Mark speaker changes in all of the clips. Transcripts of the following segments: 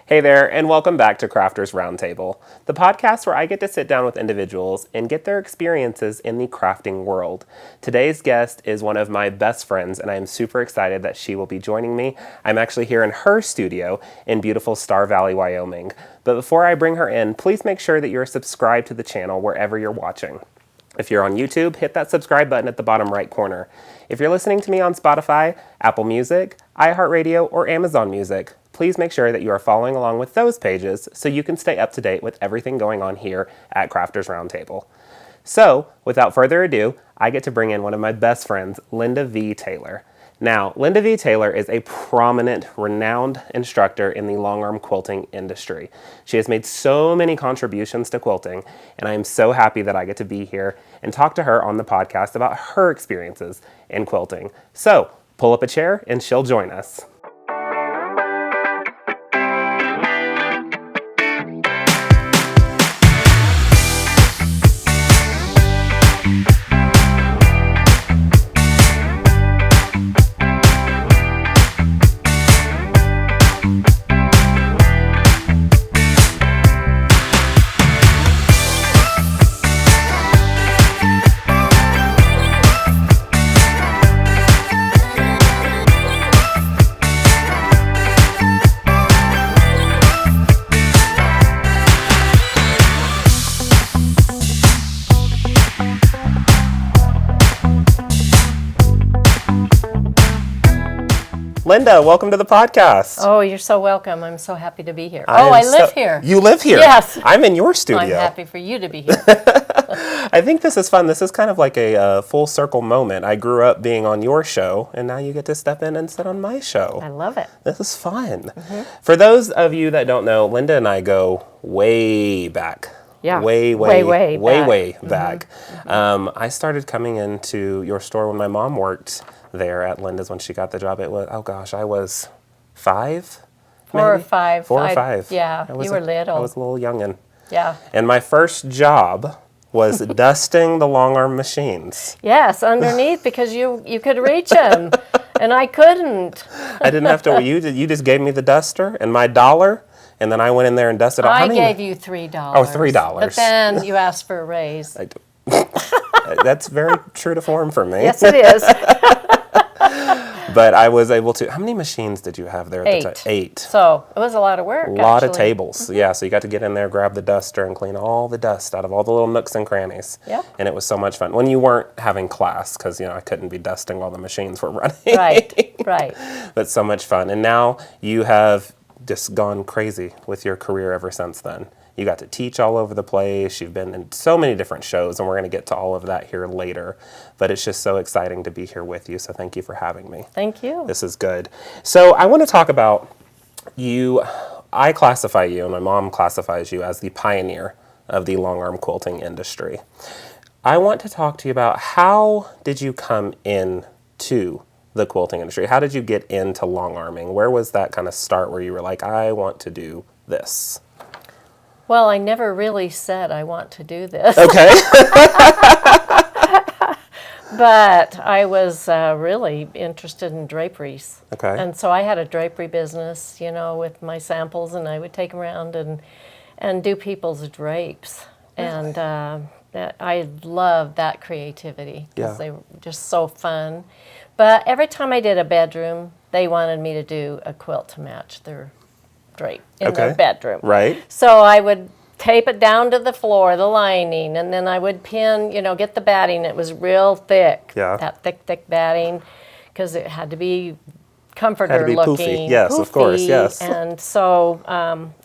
Speaker 1: Hey there, and welcome back to Crafters Roundtable, the podcast where I get to sit down with individuals and get their experiences in the crafting world. Today's guest is one of my best friends, and I am super excited that she will be joining me. I'm actually here in her studio in beautiful Star Valley, Wyoming. But before I bring her in, please make sure that you're subscribed to the channel wherever you're watching. If you're on YouTube, hit that subscribe button at the bottom right corner. If you're listening to me on Spotify, Apple Music, iHeartRadio, or Amazon Music, please make sure that you are following along with those pages so you can stay up to date with everything going on here at Crafters Roundtable. So, without further ado, I get to bring in one of my best friends, Linda V. Taylor. Now, Linda V. Taylor is a prominent, renowned instructor in the longarm quilting industry. She has made so many contributions to quilting, and I am so happy that I get to be here and talk to her on the podcast about her experiences in quilting. So, pull up a chair and she'll join us. Linda, welcome to the podcast.
Speaker 2: Oh, you're so welcome. I'm so happy to be here. I live here.
Speaker 1: You live here?
Speaker 2: Yes.
Speaker 1: I'm in your studio.
Speaker 2: I'm happy for you to be here.
Speaker 1: I think this is fun. This is kind of like a full circle moment. I grew up being on your show, and now you get to step in and sit on my show.
Speaker 2: I love it.
Speaker 1: This is fun. Mm-hmm. For those of you that don't know, Linda and I go way back.
Speaker 2: Yeah.
Speaker 1: Way back.
Speaker 2: Mm-hmm.
Speaker 1: I started coming into your store when my mom worked there at Linda's when she got the job. It was, I was 5?
Speaker 2: Four or five.
Speaker 1: Yeah.
Speaker 2: You were little.
Speaker 1: I was a little youngin'.
Speaker 2: Yeah.
Speaker 1: And my first job was dusting the longarm machines.
Speaker 2: Yes, underneath because you could reach them, and I couldn't.
Speaker 1: I didn't have to. You just gave me the duster and my $1, and then I went in there and dusted.
Speaker 2: I gave you $3.
Speaker 1: Oh, $3.
Speaker 2: But then you asked for a raise.
Speaker 1: I do. That's very true to form for me.
Speaker 2: Yes, it is.
Speaker 1: But I was able to. How many machines did you have there at the time? 8.
Speaker 2: So it was a lot of work.
Speaker 1: A lot of tables. Mm-hmm. Yeah, so you got to get in there, grab the duster, and clean all the dust out of all the little nooks and crannies.
Speaker 2: Yeah.
Speaker 1: And it was so much fun when you weren't having class, because I couldn't be dusting while the machines were running.
Speaker 2: Right.
Speaker 1: But so much fun. And now you have just gone crazy with your career ever since then. You got to teach all over the place. You've been in so many different shows, and we're going to get to all of that here later. But it's just so exciting to be here with you, so thank you for having me.
Speaker 2: Thank you.
Speaker 1: This is good. So I want to talk about you. I classify you, and my mom classifies you as the pioneer of the longarm quilting industry. I want to talk to you about how did you come into the quilting industry? How did you get into longarming? Where was that kind of start where you were like, I want to do this?
Speaker 2: Well, I never really said I want to do this.
Speaker 1: Okay.
Speaker 2: But I was really interested in draperies.
Speaker 1: Okay.
Speaker 2: And so I had a drapery business, with my samples, and I would take them around and do people's drapes. And I loved that creativity because they were just so fun. But every time I did a bedroom, they wanted me to do a quilt to match their drape in their bedroom.
Speaker 1: Right.
Speaker 2: So I would tape it down to the floor, the lining, and then I would pin, get the batting. It was real thick, that thick batting, because it had to be comforter
Speaker 1: had to be
Speaker 2: looking.
Speaker 1: Poofy. Yes, of course, yes.
Speaker 2: And so,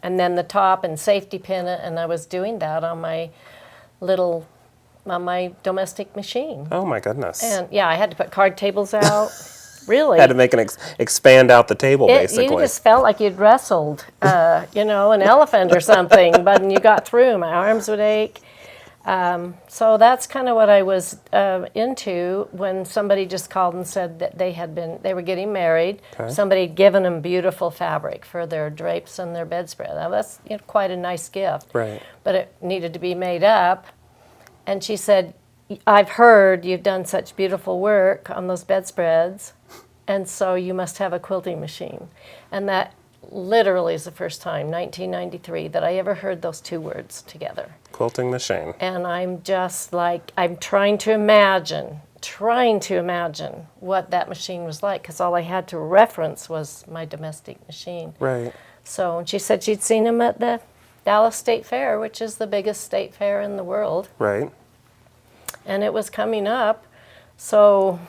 Speaker 2: and then the top and safety pin it, and I was doing that on my domestic machine.
Speaker 1: Oh my goodness.
Speaker 2: And I had to put card tables out. Really?
Speaker 1: Had to make expand out the table, basically.
Speaker 2: You just felt like you'd wrestled, an elephant or something, but when you got through, my arms would ache. So that's kind of what I was into when somebody just called and said that they were getting married. Okay. Somebody had given them beautiful fabric for their drapes and their bedspread. Now that's quite a nice gift.
Speaker 1: Right.
Speaker 2: But it needed to be made up. And she said, I've heard you've done such beautiful work on those bedspreads, and so you must have a quilting machine. And that literally is the first time, 1993, that I ever heard those two words together.
Speaker 1: Quilting machine.
Speaker 2: And I'm just like, I'm trying to imagine what that machine was like, because all I had to reference was my domestic machine.
Speaker 1: Right.
Speaker 2: So, and she said she'd seen him at the Dallas State Fair, which is the biggest state fair in the world.
Speaker 1: Right.
Speaker 2: And it was coming up, so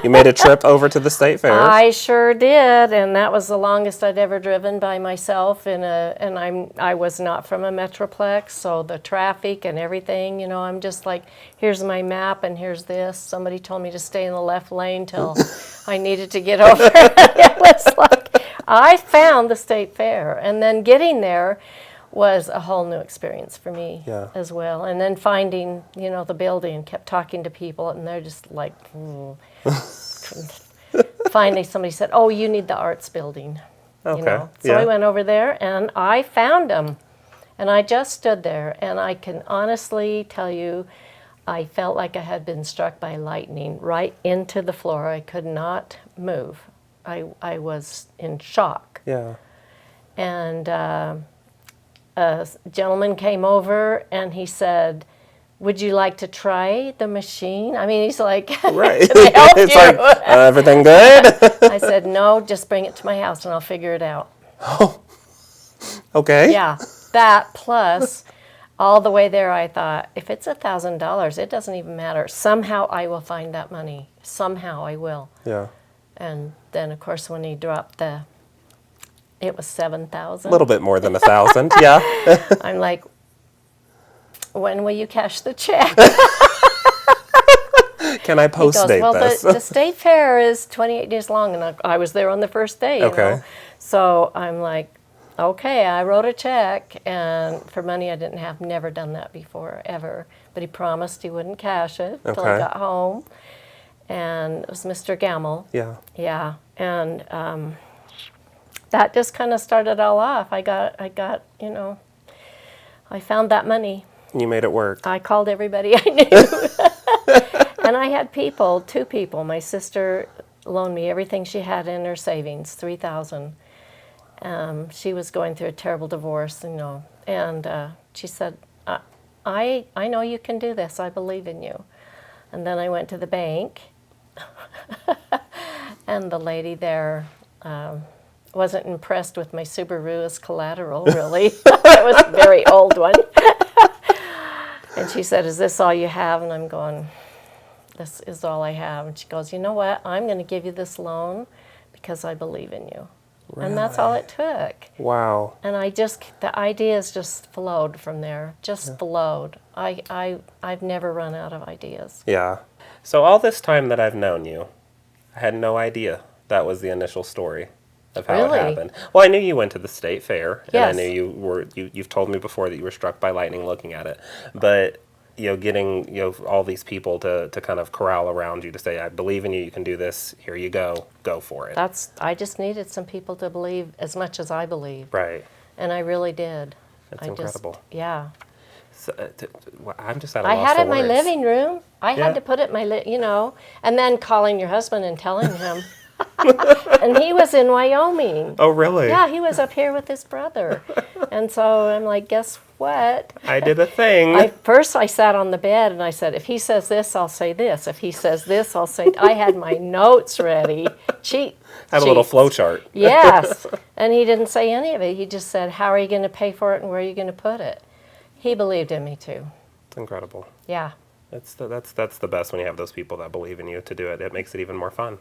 Speaker 1: You made a trip over to the state fair.
Speaker 2: I sure did, and that was the longest I'd ever driven by myself. And I was not from a metroplex, so the traffic and everything, you know, I'm just like, here's my map and here's this. Somebody told me to stay in the left lane till I needed to get over. It was like I found the state fair, and then getting there was a whole new experience for me as well. And then finding, you know, the building, kept talking to people, and they're just like, Finally somebody said, oh, you need the arts building.
Speaker 1: Okay.
Speaker 2: You know? So I went over there, and I found them. And I just stood there, and I can honestly tell you, I felt like I had been struck by lightning right into the floor. I could not move. I was in shock.
Speaker 1: Yeah.
Speaker 2: And a gentleman came over, and he said, would you like to try the machine? I mean, he's like,
Speaker 1: Right.
Speaker 2: can I help
Speaker 1: It's
Speaker 2: you?
Speaker 1: like, everything good?
Speaker 2: I said, no, just bring it to my house, and I'll figure it out.
Speaker 1: Okay.
Speaker 2: Yeah, that plus all the way there I thought, if it's $1,000, it doesn't even matter. Somehow I will find that money. Somehow I will.
Speaker 1: Yeah.
Speaker 2: And then, of course, when he dropped it was $7,000.
Speaker 1: A little bit more than 1,000. Yeah.
Speaker 2: I'm like, when will you cash the check?
Speaker 1: Can I post date
Speaker 2: well,
Speaker 1: this?
Speaker 2: the state fair is 28 days long, and I was there on the first day, you know. So I'm like, okay, I wrote a check, and for money I didn't have, never done that before, ever. But he promised he wouldn't cash it until I got home. And it was Mr. Gamble.
Speaker 1: Yeah.
Speaker 2: Yeah, and that just kind of started all off. I got, you know, I found that money.
Speaker 1: You made it work.
Speaker 2: I called everybody I knew. And I had two people. My sister loaned me everything she had in her savings, $3,000. She was going through a terrible divorce, you know, and she said, I know you can do this. I believe in you. And then I went to the bank, and the lady there wasn't impressed with my Subaru as collateral, really. It was a very old one. And she said, is this all you have? And I'm going, this is all I have. And she goes, you know what? I'm going to give you this loan because I believe in you. Really? And that's all it took.
Speaker 1: Wow.
Speaker 2: And the ideas just flowed from there, flowed. I've never run out of ideas.
Speaker 1: Yeah. So all this time that I've known you, I had no idea that was the initial story of how it happened. Well, I knew you went to the state fair, and I knew you've told me before that you were struck by lightning looking at it. But, you know, getting, you know, all these people to kind of corral around you to say, I believe in you, you can do this, here you go for it.
Speaker 2: I just needed some people to believe as much as I believed.
Speaker 1: Right.
Speaker 2: And I really did.
Speaker 1: That's incredible.
Speaker 2: Yeah.
Speaker 1: So, I'm just at a loss
Speaker 2: I had it in
Speaker 1: for
Speaker 2: my
Speaker 1: words.
Speaker 2: living room. I had to put it in my, you know, and then calling your husband and telling him. And he was in Wyoming.
Speaker 1: Oh, really?
Speaker 2: Yeah, he was up here with his brother. And so I'm like, guess what?
Speaker 1: I did a thing.
Speaker 2: First I sat on the bed and I said, if he says this, I'll say this. If he says this, I'll say... I had my notes ready.
Speaker 1: Have a little flow chart.
Speaker 2: Yes. And he didn't say any of it. He just said, how are you going to pay for it and where are you going to put it? He believed in me too.
Speaker 1: It's incredible.
Speaker 2: Yeah.
Speaker 1: That's the best when you have those people that believe in you to do it. It makes it even more fun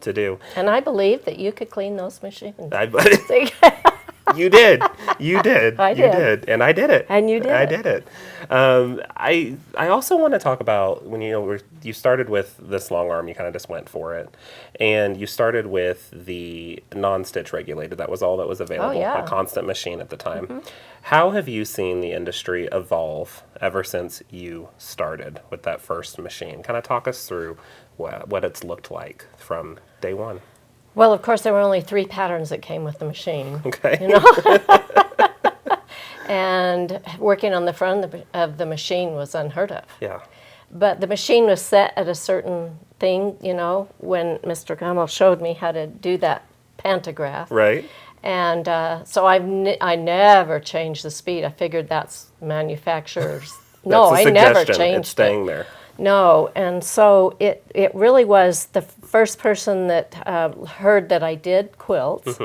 Speaker 1: to do.
Speaker 2: And I believe that you could clean those machines.
Speaker 1: You did. You did.
Speaker 2: I did.
Speaker 1: You did. And I did it.
Speaker 2: And you did.
Speaker 1: I did it. I also want to talk about when you started with this long arm, you kind of just went for it. And you started with the non-stitch regulated. That was all that was available. A constant machine at the time. Mm-hmm. How have you seen the industry evolve ever since you started with that first machine? Kind of talk us through what it's looked like from day one.
Speaker 2: Well, of course, there were only 3 patterns that came with the machine.
Speaker 1: Okay.
Speaker 2: You know? And working on the front of the machine was unheard of.
Speaker 1: Yeah.
Speaker 2: But the machine was set at a certain thing, you know, when Mr. Gummel showed me how to do that pantograph.
Speaker 1: Right.
Speaker 2: And so I never changed the speed. I figured that's manufacturer's. No,
Speaker 1: That's a
Speaker 2: I never
Speaker 1: suggestion.
Speaker 2: changed
Speaker 1: It's staying
Speaker 2: it.
Speaker 1: there.
Speaker 2: No, and so it really was the first person that heard that I did quilts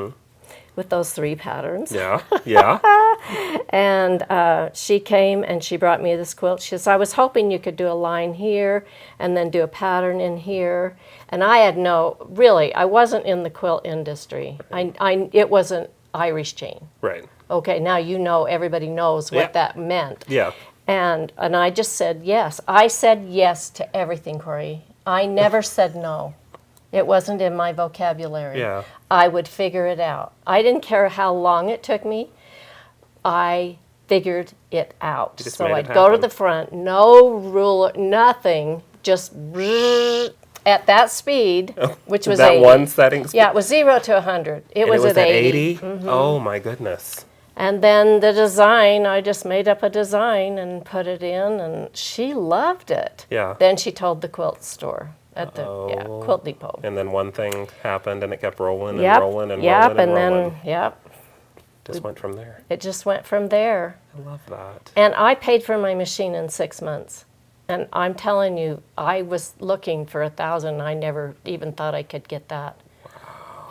Speaker 2: with those 3 patterns.
Speaker 1: Yeah. Yeah.
Speaker 2: And she came and she brought me this quilt. She says, I was hoping you could do a line here and then do a pattern in here. And I had I wasn't in the quilt industry. It wasn't Irish chain.
Speaker 1: Right.
Speaker 2: Okay, now everybody knows what that meant.
Speaker 1: Yeah.
Speaker 2: And I just said yes. I said yes to everything, Corey. I never said no. It wasn't in my vocabulary.
Speaker 1: Yeah.
Speaker 2: I would figure it out. I didn't care how long it took me. I figured it out. So I'd go to the front, no ruler, nothing, just at that speed, which was
Speaker 1: that
Speaker 2: 80.
Speaker 1: one setting speed?
Speaker 2: Yeah, it was 0 to 100. It was at 80.
Speaker 1: Oh my goodness.
Speaker 2: And then the design, I just made up a design and put it in, and she loved it.
Speaker 1: Yeah.
Speaker 2: Then she told the quilt store at the Quilt Depot.
Speaker 1: And then one thing happened, and it kept rolling and rolling and rolling and rolling. Just went from there.
Speaker 2: It just went from there.
Speaker 1: I love that.
Speaker 2: And I paid for my machine in 6 months. And I'm telling you, I was looking for 1,000. I never even thought I could get that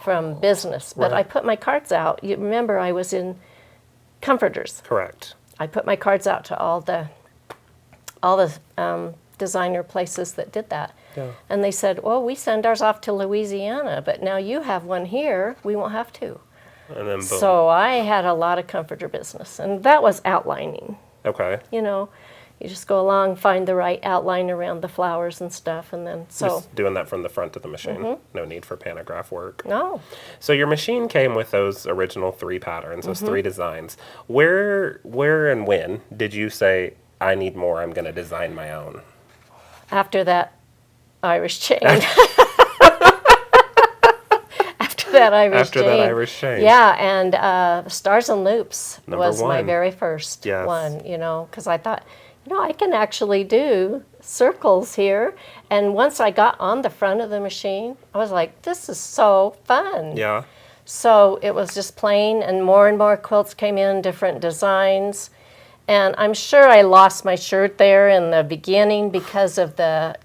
Speaker 2: from business. But I put my cards out. You remember, I was in Comforters.
Speaker 1: Correct.
Speaker 2: I put my cards out to all the designer places that did that.
Speaker 1: Yeah.
Speaker 2: And they said, well, we send ours off to Louisiana, but now you have one here, we won't have to.
Speaker 1: And then boom.
Speaker 2: So I had a lot of comforter business, and that was outlining.
Speaker 1: Okay.
Speaker 2: You just go along, find the right outline around the flowers and stuff, and then
Speaker 1: Just doing that from the front of the machine. No need for pantograph work.
Speaker 2: No.
Speaker 1: So your machine came with those original 3 patterns, those 3 designs. Where and when did you say, I need more, I'm going to design my own?
Speaker 2: After that Irish chain. After that Irish chain. Yeah, and Stars and Loops was my very first one, because I thought, I can actually do circles here. And once I got on the front of the machine, I was like, this is so fun.
Speaker 1: Yeah.
Speaker 2: So it was just plain, and more quilts came in, different designs. And I'm sure I lost my shirt there in the beginning because of the,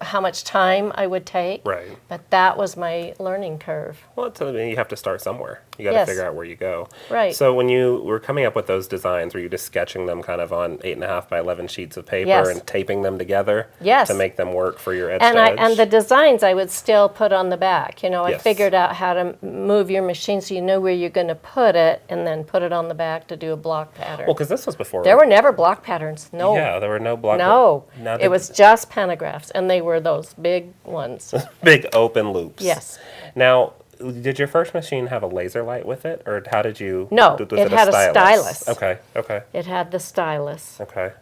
Speaker 2: how much time I would take.
Speaker 1: Right.
Speaker 2: But that was my learning curve.
Speaker 1: Well, you have to start somewhere. You got to figure out where you go.
Speaker 2: Right.
Speaker 1: So when you were coming up with those designs, were you just sketching them kind of on 8.5 by 11 sheets of paper and taping them together to make them work for your edge to edge?
Speaker 2: And the designs I would still put on the back. I figured out how to move your machine so you know where you're going to put it, and then put it on the back to do a block pattern.
Speaker 1: Well, because this was before.
Speaker 2: There were never block patterns. No.
Speaker 1: Yeah, there were no block.
Speaker 2: No. It was just pantographs, and they were those big ones.
Speaker 1: Big open loops.
Speaker 2: Yes.
Speaker 1: Now, did your first machine have a laser light with it, or how did you?
Speaker 2: No, it had a stylus.
Speaker 1: Okay.
Speaker 2: It had the stylus.
Speaker 1: Okay.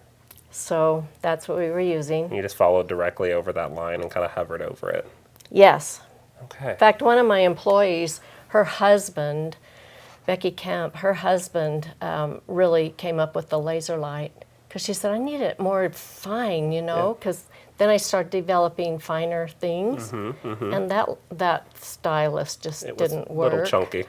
Speaker 2: So that's what we were using.
Speaker 1: You just followed directly over that line and kind of hovered over it.
Speaker 2: Yes.
Speaker 1: Okay.
Speaker 2: In fact, one of my employees, her husband, Becky Kemp, her husband really came up with the laser light, because she said, I need it more fine, because then I started developing finer things, and that stylus just didn't work.
Speaker 1: A little chunky.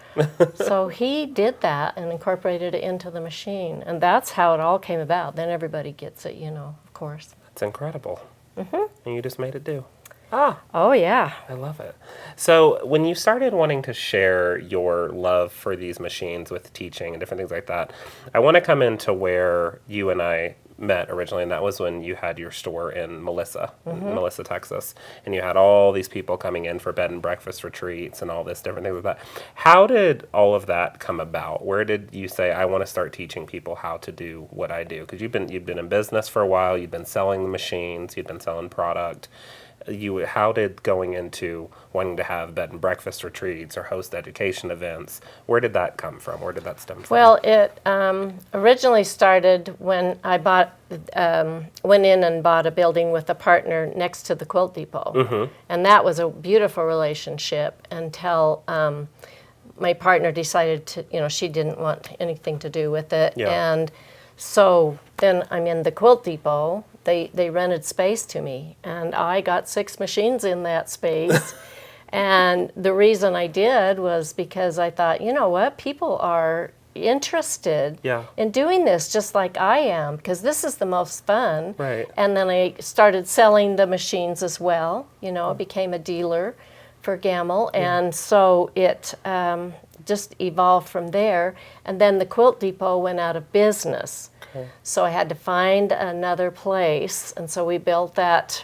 Speaker 2: So he did that and incorporated it into the machine, and that's how it all came about. Then everybody gets it, of course.
Speaker 1: That's incredible. And you just made it do.
Speaker 2: Oh, yeah.
Speaker 1: I love it. So when you started wanting to share your love for these machines with teaching and different things like that, I want to come into where you and I met originally, and that was when you had your store in Melissa, Texas, and you had all these people coming in for bed and breakfast retreats and all this different things like that. How did all of that come about? Where did you say, I want to start teaching people how to do what I do? Because you've been in business for a while, you've been selling the machines, you've been selling product. How did going into wanting to have bed and breakfast retreats or host education events, where did that come from? Where did that stem from?
Speaker 2: Well, it originally started when I went in and bought a building with a partner next to the Quilt Depot. And that was a beautiful relationship until my partner decided to, she didn't want anything to do with it. And so then I'm in the Quilt Depot. They rented space to me, and I got 6 machines in that space. And the reason I did was because I thought, you know what, people are interested in doing this just like I am, because this is the most fun.
Speaker 1: Right.
Speaker 2: And then I started selling the machines as well. You know, I became a dealer for Gamble, and so it just evolved from there. And then the Quilt Depot went out of business. Okay. So I had to find another place, and so we built that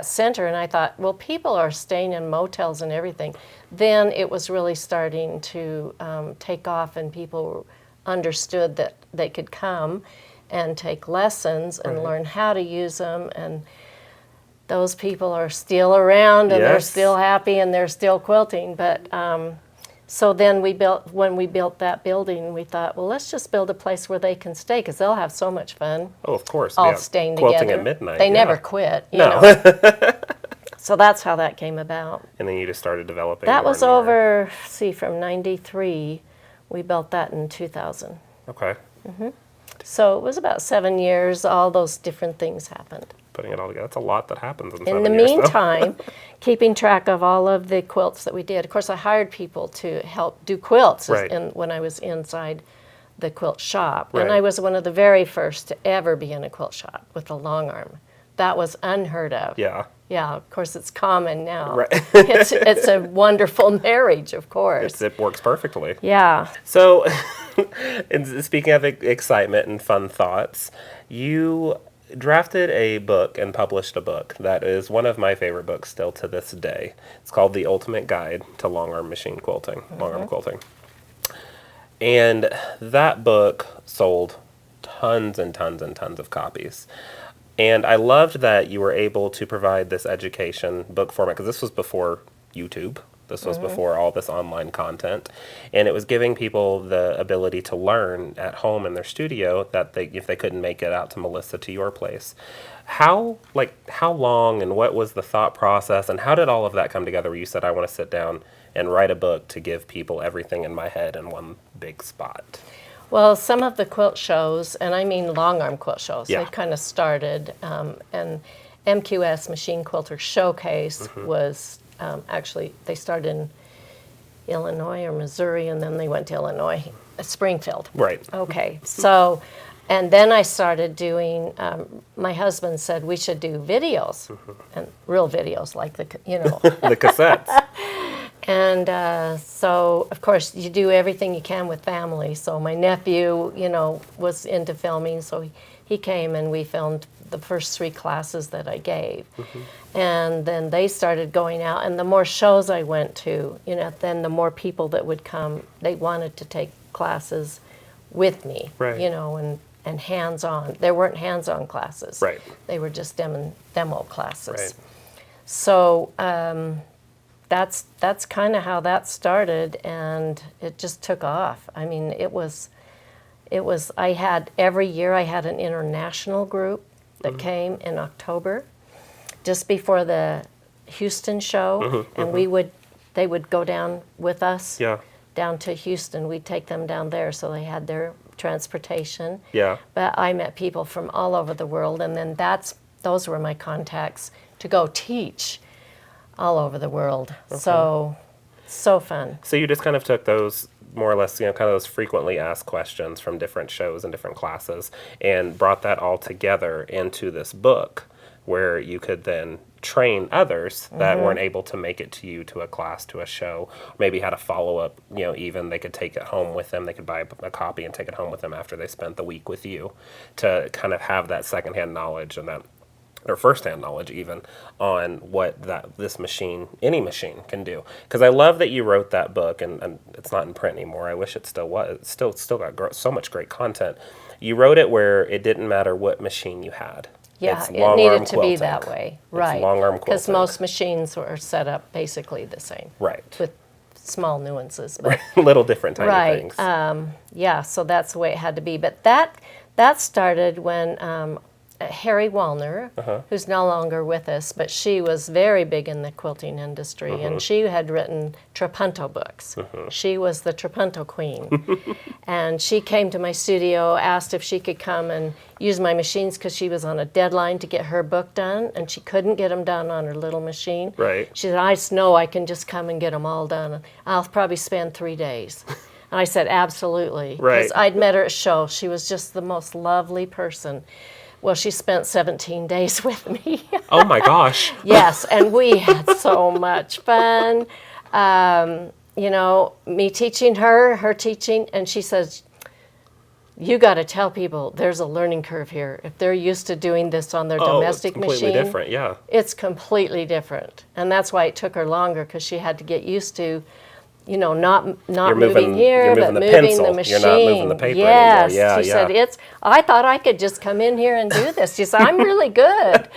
Speaker 2: center, and I thought, well, people are staying in motels and everything. Then it was really starting to take off, and people understood that they could come and take lessons and learn how to use them, and those people are still around, and they're still happy, and they're still quilting. But so then when we built that building, we thought, well, let's just build a place where they can stay, because they'll have so much fun.
Speaker 1: Oh, of course.
Speaker 2: All staying
Speaker 1: Quilting
Speaker 2: together.
Speaker 1: at midnight.
Speaker 2: They never quit. You know. So that's how that came about.
Speaker 1: And then you just started developing.
Speaker 2: That
Speaker 1: more
Speaker 2: was
Speaker 1: and more.
Speaker 2: over, from 93. We built that in 2000.
Speaker 1: Okay.
Speaker 2: So it was about 7 years. All those different things happened.
Speaker 1: Putting it all together. That's a lot that happens in 7
Speaker 2: In the
Speaker 1: years,
Speaker 2: meantime, keeping track of all of the quilts that we did. Of course, I hired people to help do quilts when I was inside the quilt shop.
Speaker 1: Right.
Speaker 2: And I was one of the very first to ever be in a quilt shop with a longarm. That was unheard of.
Speaker 1: Yeah.
Speaker 2: Yeah, of course, it's common now.
Speaker 1: Right.
Speaker 2: It's a wonderful marriage, of course.
Speaker 1: It works perfectly.
Speaker 2: Yeah.
Speaker 1: So, and speaking of excitement and fun thoughts, you drafted a book and published a book that is one of my favorite books still to this day. It's called The Ultimate Guide to Longarm Machine Quilting, Longarm Quilting. And that book sold tons and tons and tons of copies. And I loved that you were able to provide this education book format, because this was before YouTube. This was before all this online content. And it was giving people the ability to learn at home in their studio that if they couldn't make it out to Melissa, to your place. How long and what was the thought process, and how did all of that come together where you said, I want to sit down and write a book to give people everything in my head in one big spot?
Speaker 2: Well, some of the quilt shows, and I mean longarm quilt shows,
Speaker 1: Yeah.
Speaker 2: they kind of started, and MQS Machine Quilter Showcase was actually, they started in Illinois or Missouri, and then they went to Illinois, Springfield.
Speaker 1: Right.
Speaker 2: Okay, so, and then I started doing, my husband said we should do videos, and real videos, like the
Speaker 1: cassettes.
Speaker 2: And so, of course, you do everything you can with family. So my nephew, was into filming, so he came and we filmed the first 3 classes that I gave. And then they started going out, and the more shows I went to, then the more people that would come, they wanted to take classes with me,
Speaker 1: Right.
Speaker 2: And hands-on. There weren't hands-on classes.
Speaker 1: Right.
Speaker 2: They were just demo classes.
Speaker 1: Right.
Speaker 2: So that's kind of how that started, and it just took off. I mean, it was. Every year I had an international group that came in October, just before the Houston show, and they would go down with us down to Houston. We'd take them down there, so they had their transportation.
Speaker 1: Yeah.
Speaker 2: But I met people from all over the world, and then those were my contacts to go teach all over the world. Okay. So fun.
Speaker 1: So you just kind of took those, more or less, kind of those frequently asked questions from different shows and different classes, and brought that all together into this book where you could then train others that weren't able to make it to you, to a class, to a show, maybe had a follow-up, even they could take it home with them. They could buy a copy and take it home with them after they spent the week with you, to kind of have that secondhand knowledge and that, or first-hand knowledge even, on what this machine, any machine, can do. Because I love that you wrote that book, and it's not in print anymore. I wish it still was. It's still got so much great content. You wrote it where it didn't matter what machine you had.
Speaker 2: Yeah,
Speaker 1: It's
Speaker 2: it needed to be
Speaker 1: quilting.
Speaker 2: that way,
Speaker 1: It's
Speaker 2: right?
Speaker 1: longarm
Speaker 2: Because
Speaker 1: quilting.
Speaker 2: most machines were set up basically the same,
Speaker 1: Right.
Speaker 2: with small nuances. But
Speaker 1: Little different tiny
Speaker 2: right,
Speaker 1: things.
Speaker 2: yeah. So that's the way it had to be. But that started when Harry Wallner, who's no longer with us, but she was very big in the quilting industry, and she had written Trapunto books. She was the Trapunto queen. And she came to my studio, asked if she could come and use my machines because she was on a deadline to get her book done, and she couldn't get them done on her little machine.
Speaker 1: Right.
Speaker 2: She said, I know I can just come and get them all done. I'll probably spend 3 days. And I said, absolutely.
Speaker 1: Right.
Speaker 2: Because I'd met her at show. She was just the most lovely person. Well, she spent 17 days with me.
Speaker 1: Oh my gosh.
Speaker 2: Yes, and we had so much fun. You know, me teaching her, her teaching, and she says, you got to tell people there's a learning curve here. If they're used to doing this on their domestic machine.
Speaker 1: It's completely different, yeah.
Speaker 2: It's completely different. And that's why it took her longer, because she had to get used to, you know, not moving here, but moving the machine.
Speaker 1: You're not moving the paper
Speaker 2: yes.
Speaker 1: anymore. Yeah,
Speaker 2: she said, I thought I could just come in here and do this. She said, I'm really good.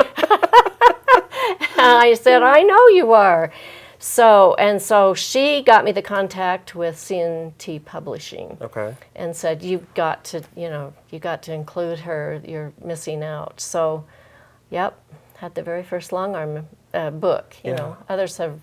Speaker 2: I said, I know you are. So she got me the contact with CNT Publishing.
Speaker 1: Okay.
Speaker 2: And said, you got to include her. You're missing out. So, yep, had the very first longarm book. You know, others have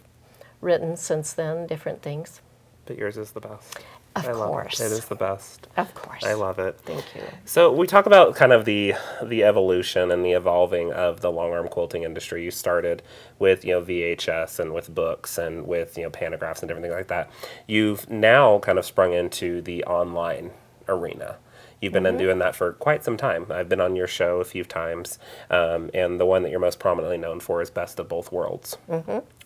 Speaker 2: written since then different things.
Speaker 1: But yours is the best.
Speaker 2: Of course.
Speaker 1: It is the best.
Speaker 2: Of course.
Speaker 1: I love it.
Speaker 2: Thank you.
Speaker 1: So we talk about kind of the evolution and the evolving of the long arm quilting industry. You started with, you know, VHS and with books and with, you know, pantographs and different things like that. You've now kind of sprung into the online arena. You've been doing that for quite some time. I've been on your show a few times, and the one that you're most prominently known for is Best of Both Worlds,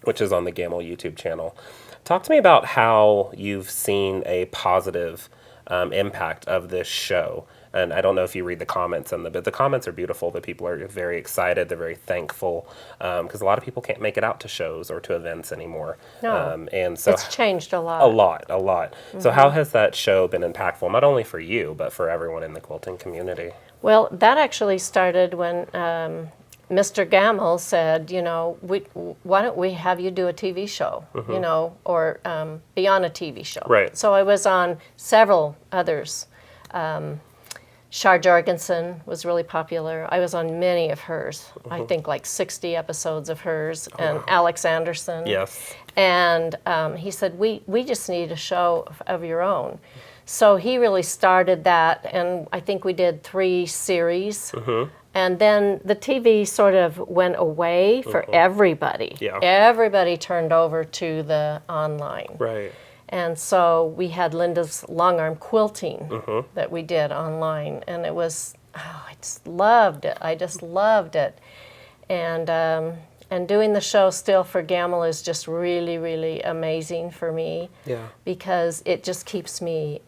Speaker 1: which is on the Gamble YouTube channel. Talk to me about how you've seen a positive impact of this show. And I don't know if you read the comments, but the comments are beautiful. The people are very excited. They're very thankful because a lot of people can't make it out to shows or to events anymore.
Speaker 2: No,
Speaker 1: and so
Speaker 2: it's changed a lot.
Speaker 1: A lot. So how has that show been impactful, not only for you, but for everyone in the quilting community? Well,
Speaker 2: that actually started when Mr. Gamble said, you know, why don't we have you do a TV show, you know, or be on a TV show.
Speaker 1: Right.
Speaker 2: So I was on several others. Shar Jorgensen was really popular. I was on many of hers. I think like 60 episodes of hers, and Alex Anderson.
Speaker 1: Yes.
Speaker 2: And he said, we just need a show of your own. So he really started that, and I think we did 3 series. And then the TV sort of went away for everybody.
Speaker 1: Yeah.
Speaker 2: Everybody turned over to the online.
Speaker 1: Right.
Speaker 2: And so we had Linda's longarm quilting that we did online, and it was, I just loved it. I just loved it. And doing the show still for Gamble is just really, really amazing for me.
Speaker 1: Yeah.
Speaker 2: Because it just keeps me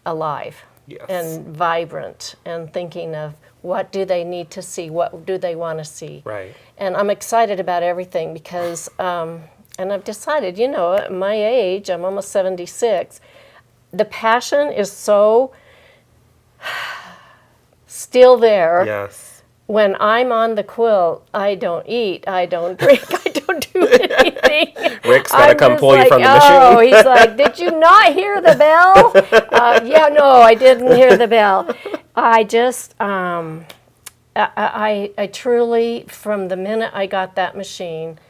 Speaker 2: alive.
Speaker 1: Yes.
Speaker 2: And vibrant, and thinking of what do they need to see, what do they want to see.
Speaker 1: Right.
Speaker 2: And I'm excited about everything because, and I've decided, you know, at my age, I'm almost 76, the passion is so still there.
Speaker 1: Yes.
Speaker 2: When I'm on the quilt, I don't eat, I don't drink, I don't do anything.
Speaker 1: Rick's got to come pull you from the machine.
Speaker 2: Oh, he's like, did you not hear the bell? Yeah, no, I didn't hear the bell. I just, I truly, from the minute I got that machine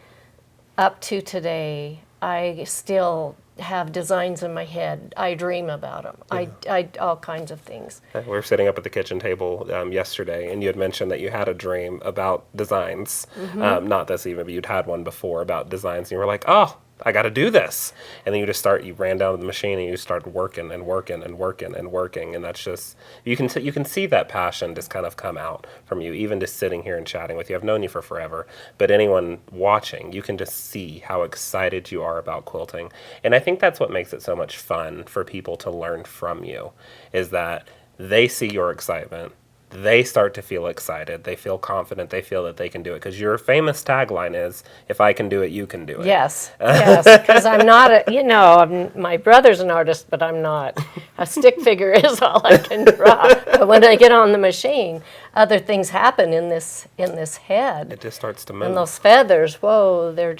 Speaker 2: up to today, I still have designs in my head. I dream about them. I all kinds of things.
Speaker 1: We were sitting up at the kitchen table yesterday, and you had mentioned that you had a dream about designs. Not this even, but you'd had one before about designs, and you were like, oh, I got to do this. And then you ran down to the machine and you started working and working and working and working. And that's just, you can see that passion just kind of come out from you, even just sitting here and chatting with you. I've known you for forever, but anyone watching, you can just see how excited you are about quilting. And I think that's what makes it so much fun for people to learn from you, is that they see your excitement. They start to feel excited. They feel confident. They feel that they can do it. Because your famous tagline is, if I can do it, you can do it.
Speaker 2: Yes, yes. Because I'm not my brother's an artist, but I'm not. A stick figure is all I can draw. But when I get on the machine, other things happen in this head.
Speaker 1: It just starts to move.
Speaker 2: And those feathers, whoa, they're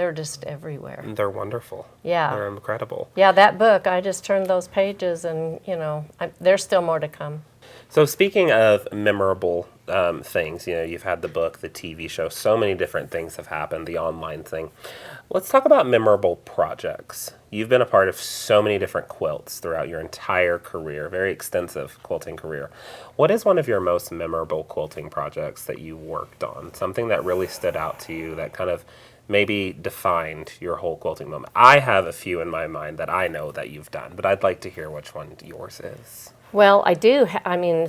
Speaker 2: They're just everywhere.
Speaker 1: They're wonderful.
Speaker 2: Yeah.
Speaker 1: They're incredible.
Speaker 2: Yeah, that book, I just turned those pages and, there's still more to come.
Speaker 1: So speaking of memorable things, you've had the book, the TV show, so many different things have happened, the online thing. Let's talk about memorable projects. You've been a part of so many different quilts throughout your entire career, very extensive quilting career. What is one of your most memorable quilting projects that you worked on? Something that really stood out to you that kind of maybe defined your whole quilting moment? I have a few in my mind that I know that you've done, but I'd like to hear which one yours is.
Speaker 2: Well, I do.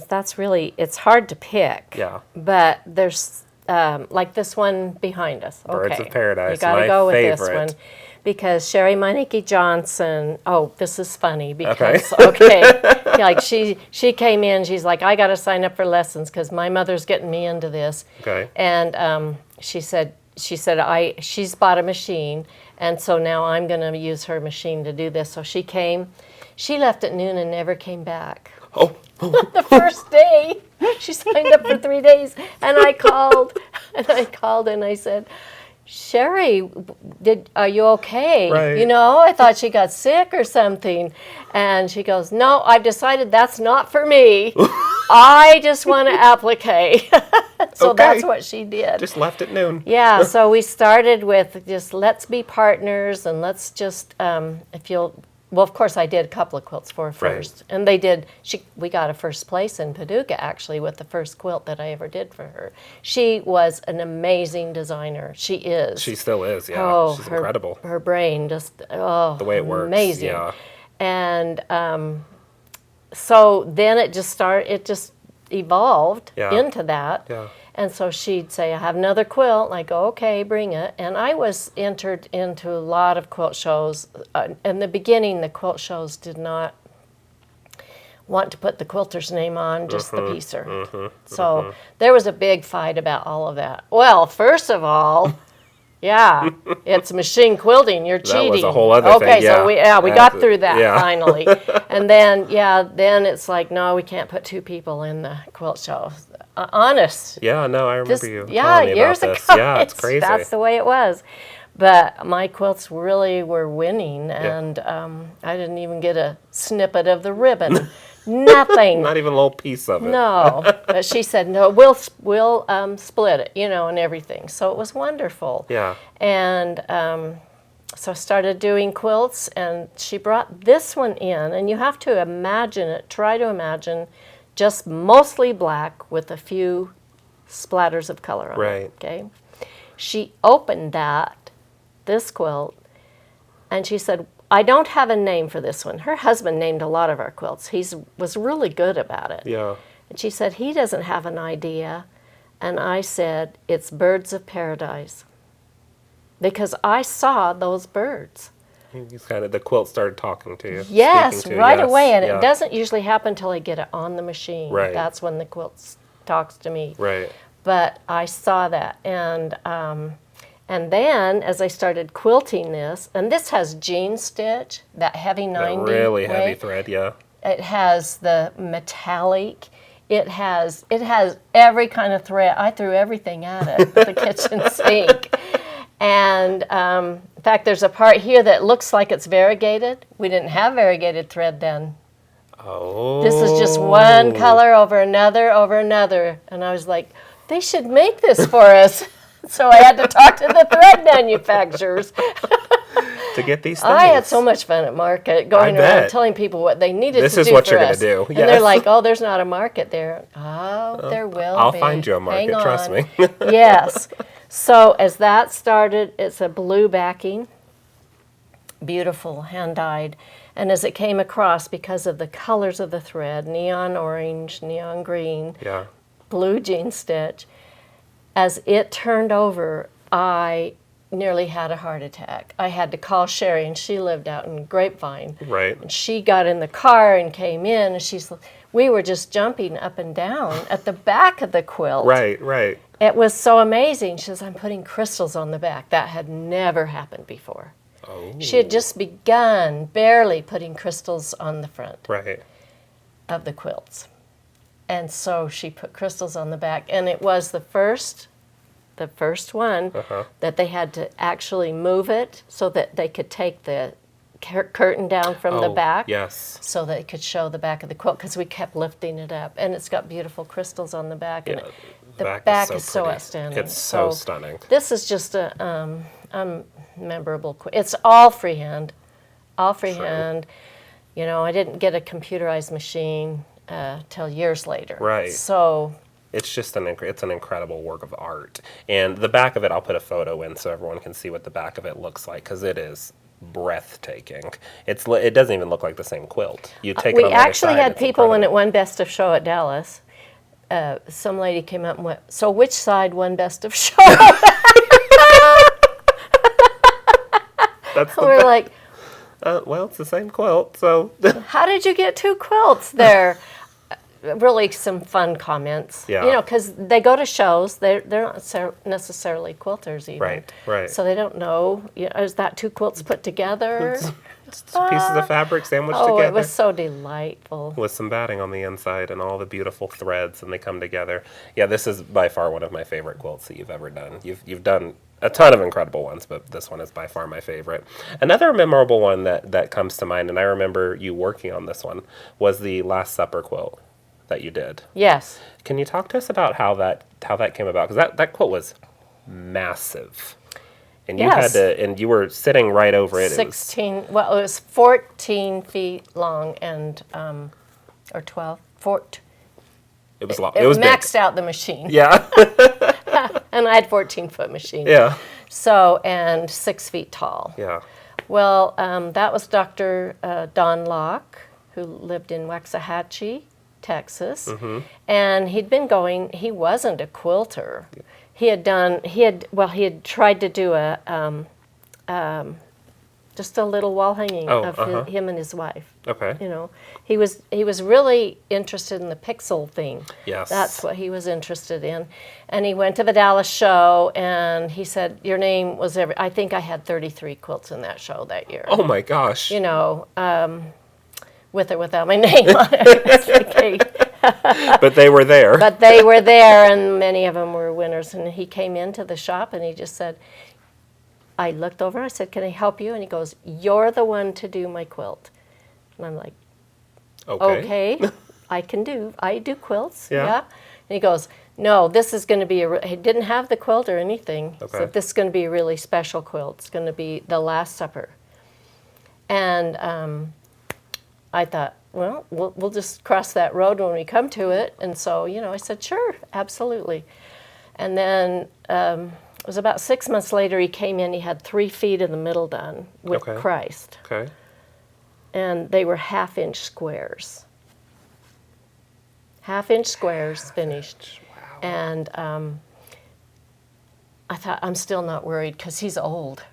Speaker 2: That's really, it's hard to pick.
Speaker 1: Yeah.
Speaker 2: But there's, like this one behind us.
Speaker 1: Birds of Paradise,
Speaker 2: you gotta
Speaker 1: my
Speaker 2: go with
Speaker 1: favorite.
Speaker 2: this one. Because Sherry Meineke Johnson, this is funny because, like she came in, she's like, I got to sign up for lessons because my mother's getting me into this.
Speaker 1: Okay.
Speaker 2: And she's bought a machine, and so now I'm going to use her machine to do this. So she came. She left at noon and never came back.
Speaker 1: Oh.
Speaker 2: The first day, she signed up for 3 days, and I called and I said, Sherry, are you okay?
Speaker 1: Right.
Speaker 2: I thought she got sick or something. And she goes, no, I've decided that's not for me. I just want to applique. So that's what she did.
Speaker 1: Just left at noon.
Speaker 2: Yeah, so we started with just let's be partners and let's just, well, of course, I did a couple of quilts for her first. Right. And they did, we got a first place in Paducah, actually, with the first quilt that I ever did for her. She was an amazing designer. She is.
Speaker 1: She still is, yeah.
Speaker 2: Oh,
Speaker 1: she's incredible.
Speaker 2: Her brain just, the way it works. Amazing. Yeah. And so then it just evolved into that. Yeah. And so she'd say, I have another quilt. And I go, okay, bring it. And I was entered into a lot of quilt shows. In the beginning, the quilt shows did not want to put the quilter's name on, just the piecer. So there was a big fight about all of that. Well, first of all, it's machine quilting. You're cheating. That was a whole other thing. Okay, so we got through that finally. And then, then it's like, no, we can't put two people in the quilt show. Honest.
Speaker 1: Yeah, no, I remember you telling me
Speaker 2: years
Speaker 1: about this.
Speaker 2: ago.
Speaker 1: Yeah, it's crazy.
Speaker 2: That's the way it was. But my quilts really were winning, and I didn't even get a snippet of the ribbon. Nothing.
Speaker 1: Not even a little piece of it.
Speaker 2: No. But she said, no, we'll split it, and everything. So it was wonderful.
Speaker 1: Yeah.
Speaker 2: And so I started doing quilts, and she brought this one in, and you have to imagine it, try to imagine just mostly black with a few splatters of color on it. Okay. She opened this quilt, and she said, I don't have a name for this one. Her husband named a lot of our quilts. He was really good about it.
Speaker 1: Yeah.
Speaker 2: And she said, he doesn't have an idea. And I said, it's Birds of Paradise. Because I saw those birds.
Speaker 1: The quilt started talking to you.
Speaker 2: Yes, right away. And it doesn't usually happen until I get it on the machine.
Speaker 1: Right.
Speaker 2: That's when the quilt talks to me.
Speaker 1: Right.
Speaker 2: But I saw that. And then, as I started quilting this, and this has jean stitch, that heavy 90.
Speaker 1: That really heavy thread, yeah.
Speaker 2: It has the metallic. It has every kind of thread. I threw everything at it with the kitchen sink. And in fact, there's a part here that looks like it's variegated. We didn't have variegated thread then.
Speaker 1: Oh.
Speaker 2: This is just one color over another. And I was like, they should make this for us. So I had to talk to the thread manufacturers.
Speaker 1: To get these things.
Speaker 2: I had so much fun at market going around telling people what they needed to do for us.
Speaker 1: This is what you're going to do.
Speaker 2: And they're like, oh, there's not a market there. Oh, there will
Speaker 1: I'll
Speaker 2: be.
Speaker 1: find you a market, trust me.
Speaker 2: Yes. So as that started, it's a blue backing, beautiful, hand-dyed. And as it came across, because of the colors of the thread, neon orange, neon green, blue jean stitch, as it turned over, I nearly had a heart attack. I had to call Sherry, and she lived out in Grapevine.
Speaker 1: Right.
Speaker 2: And she got in the car and came in, and we were just jumping up and down at the back of the quilt.
Speaker 1: Right.
Speaker 2: It was so amazing. She says, I'm putting crystals on the back. That had never happened before.
Speaker 1: Oh.
Speaker 2: She had just begun barely putting crystals on the front of the quilts. And so she put crystals on the back, and it was the first the first one, that they had to actually move it so that they could take the curtain down from the back.
Speaker 1: Yes.
Speaker 2: So that it could show the back of the quilt, because we kept lifting it up. And it's got beautiful crystals on the back.
Speaker 1: Yeah,
Speaker 2: And the back is so
Speaker 1: pretty.
Speaker 2: outstanding.
Speaker 1: It's so stunning.
Speaker 2: This is just a memorable quilt. It's all freehand. All freehand. You know, I didn't get a computerized machine till years later.
Speaker 1: Right.
Speaker 2: So
Speaker 1: it's just it's an incredible work of art. And the back of it, I'll put a photo in so everyone can see what the back of it looks like, because it is breathtaking. It doesn't even look like the same quilt. You take it on
Speaker 2: we
Speaker 1: the other
Speaker 2: actually
Speaker 1: side,
Speaker 2: had
Speaker 1: it's
Speaker 2: people when
Speaker 1: incredible.
Speaker 2: it won Best of Show at Dallas. Some lady came up and went, "So which side won Best of Show?"
Speaker 1: That's the
Speaker 2: We're like,
Speaker 1: well, it's the same quilt, so
Speaker 2: "How did you get two quilts there?" Really some fun comments.
Speaker 1: Yeah.
Speaker 2: You know, because they go to shows. They're not necessarily quilters even.
Speaker 1: Right, right.
Speaker 2: So they don't know, you know, is that two quilts put together?
Speaker 1: pieces of fabric sandwiched
Speaker 2: Oh,
Speaker 1: together.
Speaker 2: it was so delightful.
Speaker 1: With some batting on the inside and all the beautiful threads, and they come together. Yeah, this is by far one of my favorite quilts that you've ever done. You've done a ton of incredible ones, but this one is by far my favorite. Another memorable one that comes to mind, and I remember you working on this one, was the Last Supper quilt that you did.
Speaker 2: Yes.
Speaker 1: Can you talk to us about how that came about? Because that quilt was massive. And you
Speaker 2: Yes.
Speaker 1: and you were sitting right over it.
Speaker 2: 16, well, it was 14 feet long and, or 12,
Speaker 1: It was long.
Speaker 2: it
Speaker 1: It was
Speaker 2: maxed
Speaker 1: big.
Speaker 2: out the machine.
Speaker 1: Yeah.
Speaker 2: And I had 14-foot machine.
Speaker 1: Yeah.
Speaker 2: So, and 6 feet tall.
Speaker 1: Yeah.
Speaker 2: Well, that was Dr. Don Locke, who lived in Waxahachie, Texas. And he wasn't a quilter. He had tried to do just a little wall hanging of him and his wife.
Speaker 1: Okay.
Speaker 2: You know, he was really interested in the pixel thing.
Speaker 1: Yes.
Speaker 2: That's what he was interested in. And he went to the Dallas show, and he said, "Your name was I think I had 33 quilts in that show that year."
Speaker 1: Oh my gosh.
Speaker 2: You know, with or without my name on it. That's the case.
Speaker 1: But they were there.
Speaker 2: But they were there, and many of them were winners. And he came into the shop, and he just said, I looked over, I said, "Can I help you?" And he goes, "You're the one to do my quilt." And I'm like, okay, I do quilts, yeah. And he goes, "No, this is going to be he didn't have the quilt or anything.
Speaker 1: Okay.
Speaker 2: So this is going to be a really special quilt. It's going to be the Last Supper." And I thought, well, we'll just cross that road when we come to it. And so, you know, I said, "Sure, absolutely." And then it was about 6 months later, he came in. He had 3 feet in the middle done with Christ.
Speaker 1: Okay.
Speaker 2: And they were half-inch squares. Half-inch squares finished.
Speaker 1: Wow.
Speaker 2: And I thought, I'm still not worried because he's old.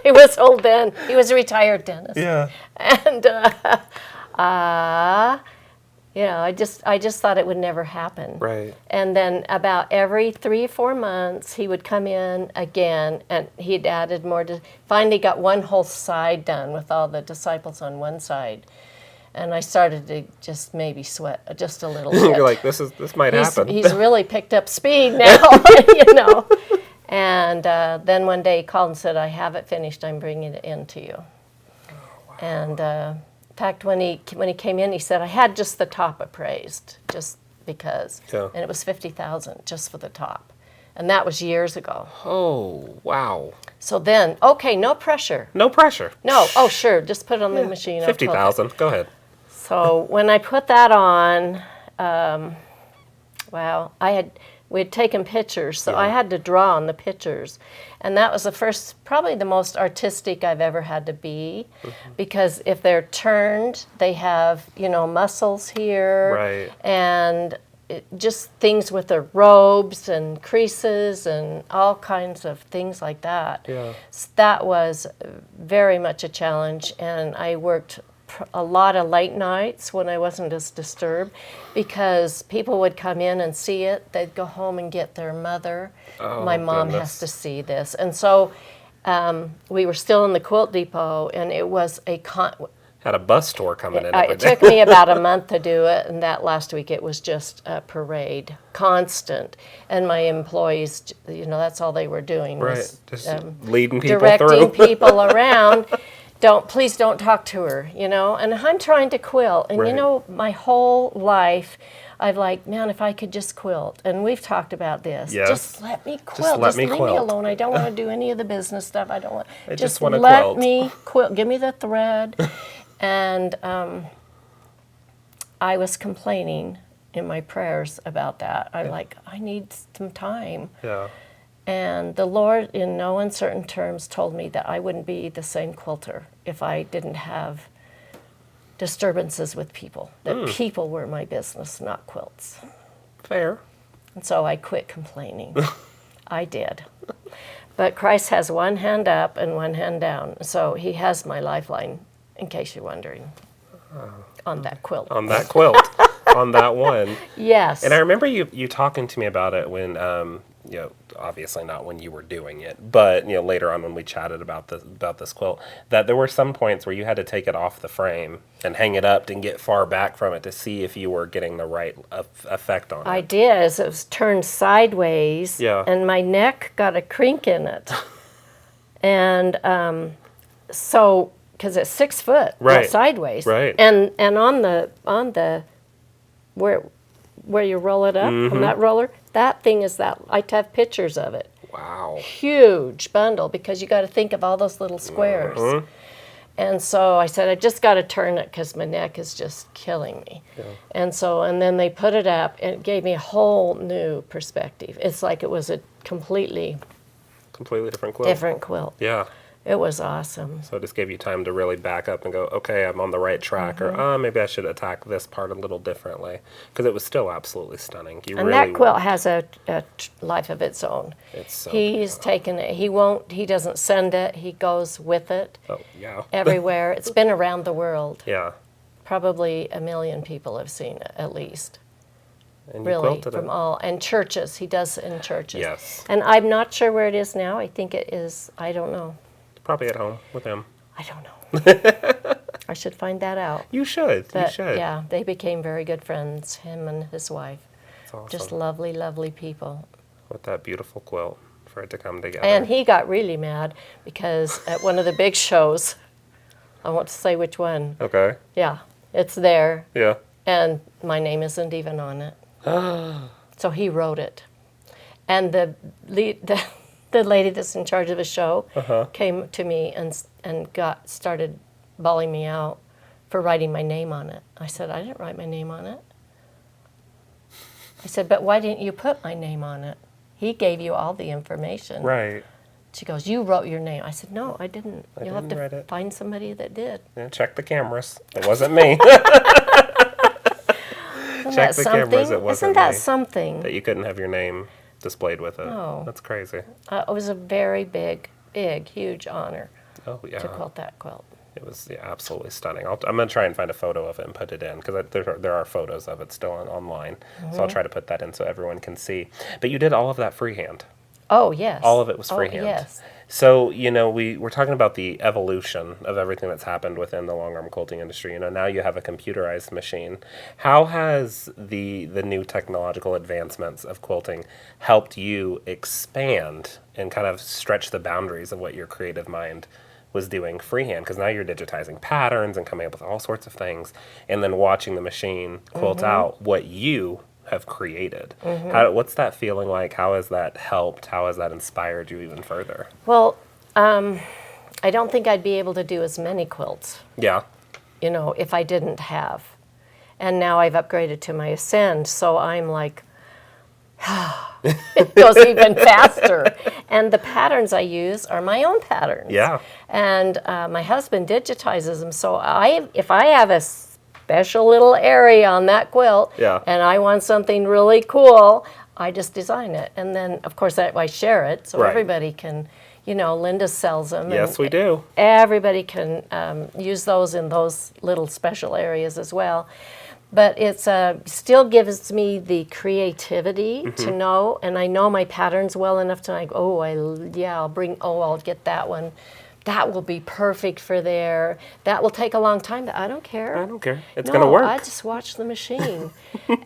Speaker 2: He was old then. He was a retired dentist.
Speaker 1: Yeah.
Speaker 2: And you know, I just thought it would never happen.
Speaker 1: Right.
Speaker 2: And then about every 3 or 4 months, he would come in again, and he'd added more. Finally, got one whole side done with all the disciples on one side, and I started to just maybe sweat just a little bit.
Speaker 1: You're like, this might happen.
Speaker 2: He's really picked up speed now, you know. And then one day he called and said, "I have it finished. I'm bringing it in to you." Oh, wow. And in fact, when he came in, he said, "I had just the top appraised, just because."
Speaker 1: Yeah.
Speaker 2: And it was $50,000 just for the top. And that was years ago.
Speaker 1: Oh, wow.
Speaker 2: So then, okay, no pressure.
Speaker 1: No pressure.
Speaker 2: No, oh, sure, just put it on the machine. I'll
Speaker 1: 50,000. Go ahead.
Speaker 2: So when I put that on, well, we had taken pictures, so I had to draw on the pictures. And that was probably the most artistic I've ever had to be, because if they're turned, they have, you know, muscles here.
Speaker 1: Right.
Speaker 2: And just things with the robes and creases and all kinds of things like that.
Speaker 1: Yeah.
Speaker 2: So that was very much a challenge, and I worked a lot of late nights when I wasn't as disturbed, because people would come in and see it. They'd go home and get their mother.
Speaker 1: Oh,
Speaker 2: My mom
Speaker 1: goodness.
Speaker 2: has to see this. And so we were still in the quilt depot, and it was
Speaker 1: Had a bus tour coming in every
Speaker 2: It
Speaker 1: day.
Speaker 2: took me about a month to do it, and that last week it was just a parade, constant. And my employees, that's all they were doing was
Speaker 1: Just leading people
Speaker 2: directing
Speaker 1: through.
Speaker 2: people around. Please don't talk to her, And I'm trying to quilt, and
Speaker 1: Right.
Speaker 2: my whole life, I've like, man, if I could just quilt. And we've talked about this.
Speaker 1: Yes.
Speaker 2: Just let me quilt.
Speaker 1: let
Speaker 2: Just
Speaker 1: me
Speaker 2: leave
Speaker 1: quilt.
Speaker 2: me alone. I don't want to do any of the business stuff. I don't want.
Speaker 1: I just want to
Speaker 2: let
Speaker 1: quilt.
Speaker 2: me quilt. Give me the thread. And I was complaining in my prayers about that. I'm like, I need some time.
Speaker 1: Yeah.
Speaker 2: And the Lord, in no uncertain terms, told me that I wouldn't be the same quilter if I didn't have disturbances with people, that people were my business, not quilts.
Speaker 1: Fair.
Speaker 2: And so I quit complaining. I did. But Christ has one hand up and one hand down. So he has my lifeline, in case you're wondering, on that quilt.
Speaker 1: On that quilt. On that one.
Speaker 2: Yes.
Speaker 1: And I remember you talking to me about it when, obviously not when you were doing it, but later on when we chatted about this quilt, that there were some points where you had to take it off the frame and hang it up and get far back from it to see if you were getting the right effect on it.
Speaker 2: I did, as it was turned sideways,
Speaker 1: Yeah.
Speaker 2: and my neck got a crink in it. And so, because it's 6 foot,
Speaker 1: Right.
Speaker 2: not sideways,
Speaker 1: Right.
Speaker 2: And on the where you roll it up on that roller, that thing is that. I have pictures of it.
Speaker 1: Wow.
Speaker 2: Huge bundle, because you got to think of all those little squares. And so I said, I just got to turn it because my neck is just killing me. Yeah. And then they put it up, and it gave me a whole new perspective. It's like it was a completely
Speaker 1: Completely different quilt.
Speaker 2: different quilt.
Speaker 1: Yeah.
Speaker 2: It was awesome.
Speaker 1: So it just gave you time to really back up and go, okay, I'm on the right track, or maybe I should attack this part a little differently, because it was still absolutely stunning. You
Speaker 2: And
Speaker 1: really
Speaker 2: that quilt has a life of its own.
Speaker 1: It's so
Speaker 2: He's taken it. He doesn't send it. He goes with it
Speaker 1: Oh yeah.
Speaker 2: everywhere. It's been around the world.
Speaker 1: Yeah.
Speaker 2: Probably 1 million people have seen it, at least.
Speaker 1: And you
Speaker 2: Really,
Speaker 1: quilted
Speaker 2: from
Speaker 1: it.
Speaker 2: all. And churches. He does it in churches.
Speaker 1: Yes.
Speaker 2: And I'm not sure where it is now. I think it is, I don't know.
Speaker 1: Probably at home with him.
Speaker 2: I don't know. I should find that out.
Speaker 1: You should.
Speaker 2: But
Speaker 1: you should.
Speaker 2: yeah, they became very good friends, him and his wife.
Speaker 1: It's awesome.
Speaker 2: Just lovely, lovely people.
Speaker 1: With that beautiful quilt for it to come together.
Speaker 2: And he got really mad because at one of the big shows, I won't say which one.
Speaker 1: Okay.
Speaker 2: Yeah, it's there,
Speaker 1: Yeah.
Speaker 2: and my name isn't even on it. So he wrote it. And the lady that's in charge of the show came to me and started bawling me out for writing my name on it. I said, I didn't write my name on it. I said, but why didn't you put my name on it? He gave you all the information.
Speaker 1: Right.
Speaker 2: She goes, you wrote your name. I said, no, I didn't. You'll
Speaker 1: didn't write
Speaker 2: have to
Speaker 1: it.
Speaker 2: find somebody that did.
Speaker 1: Yeah, check the cameras. It wasn't me. Check the cameras. It wasn't
Speaker 2: Isn't that
Speaker 1: me.
Speaker 2: something?
Speaker 1: That you couldn't have your name displayed with it.
Speaker 2: No.
Speaker 1: That's crazy.
Speaker 2: It was a very big, huge honor
Speaker 1: Oh yeah.
Speaker 2: to quilt that quilt.
Speaker 1: It was absolutely stunning. I'm going to try and find a photo of it and put it in, because there are photos of it still online. So I'll try to put that in so everyone can see. But you did all of that freehand.
Speaker 2: Oh, yes.
Speaker 1: All of it was
Speaker 2: Oh,
Speaker 1: freehand.
Speaker 2: yes.
Speaker 1: So, we're talking about the evolution of everything that's happened within the long arm quilting industry. Now you have a computerized machine. How has the new technological advancements of quilting helped you expand and kind of stretch the boundaries of what your creative mind was doing freehand? Because now you're digitizing patterns and coming up with all sorts of things, and then watching the machine quilt out what you have created. What's that feeling like? How has that helped? How has that inspired you even further?
Speaker 2: Well, I don't think I'd be able to do as many quilts,
Speaker 1: Yeah.
Speaker 2: if I didn't have. And now I've upgraded to my Ascend, so I'm like, it goes even faster. And the patterns I use are my own patterns.
Speaker 1: Yeah.
Speaker 2: And my husband digitizes them, so if I have a special little area on that quilt,
Speaker 1: Yeah.
Speaker 2: and I want something really cool, I just design it. And then, of course, I share it, so
Speaker 1: Right.
Speaker 2: everybody can, Linda sells them.
Speaker 1: Yes,
Speaker 2: and
Speaker 1: we do.
Speaker 2: Everybody can use those in those little special areas as well. But it's still gives me the creativity to know, and I know my patterns well enough to like, I'll get that one. that will be perfect for there. That will take a long time. I don't care.
Speaker 1: I don't care. It's going to work.
Speaker 2: I just watch the machine.